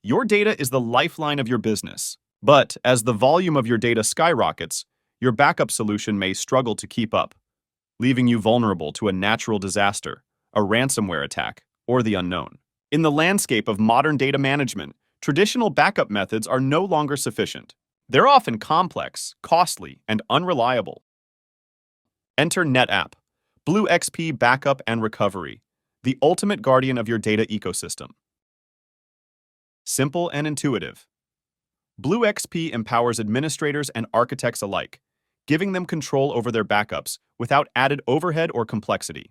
Your data is the lifeline of your business. But as the volume of your data skyrockets, your backup solution may struggle to keep up, leaving you vulnerable to a natural disaster, a ransomware attack, or the unknown. In the landscape of modern data management, traditional backup methods are no longer sufficient. They're often complex, costly, and unreliable. Enter NetApp, Blue XP Backup and Recovery, the ultimate guardian of your data ecosystem. Simple and intuitive, Blue XP empowers administrators and architects alike, giving them control over their backups without added overhead or complexity.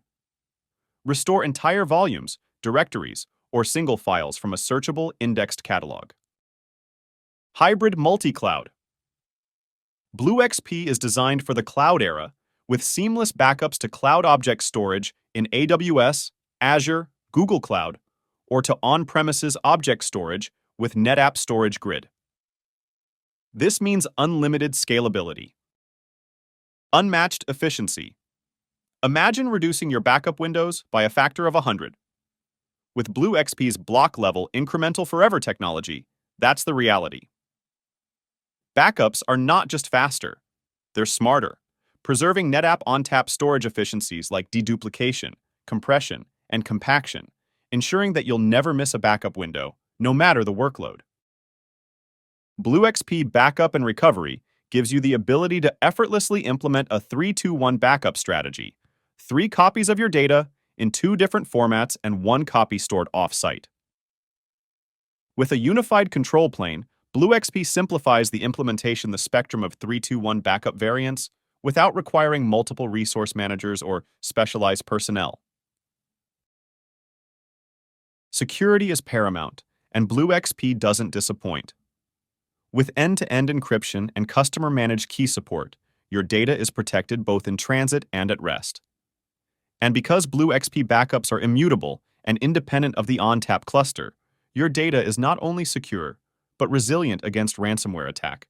Restore entire volumes, directories, or single files from a searchable, indexed catalog. Hybrid multi-cloud. Blue XP is designed for the cloud era with seamless backups to cloud object storage in AWS, Azure, Google Cloud, or to on-premises object storage with NetApp Storage Grid. This means unlimited scalability. Unmatched efficiency. Imagine reducing your backup windows by a factor of 100. With Blue XP's block-level incremental forever technology, that's the reality. Backups are not just faster, they're smarter, preserving NetApp ONTAP storage efficiencies like deduplication, compression, and compaction, ensuring that you'll never miss a backup window, no matter the workload. Blue XP Backup and Recovery gives you the ability to effortlessly implement a 3-2-1 backup strategy, 3 copies of your data in 2 different formats and 1 copy stored off-site. With a unified control plane, Blue XP simplifies the implementation of the spectrum of 3-2-1 backup variants without requiring multiple resource managers or specialized personnel. Security is paramount, and Blue XP doesn't disappoint. With end-to-end encryption and customer-managed key support, your data is protected both in transit and at rest. And because Blue XP backups are immutable and independent of the ONTAP cluster, your data is not only secure, but resilient against ransomware attack.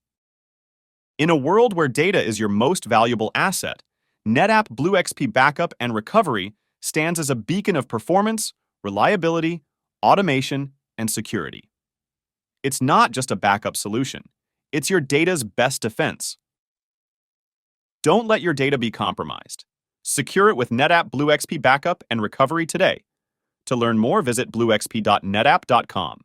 In a world where data is your most valuable asset, NetApp Blue XP Backup and Recovery stands as a beacon of performance, reliability, automation, and security. It's not just a backup solution. It's your data's best defense. Don't let your data be compromised. Secure it with NetApp Blue XP Backup and Recovery today. To learn more, visit bluexp.netapp.com.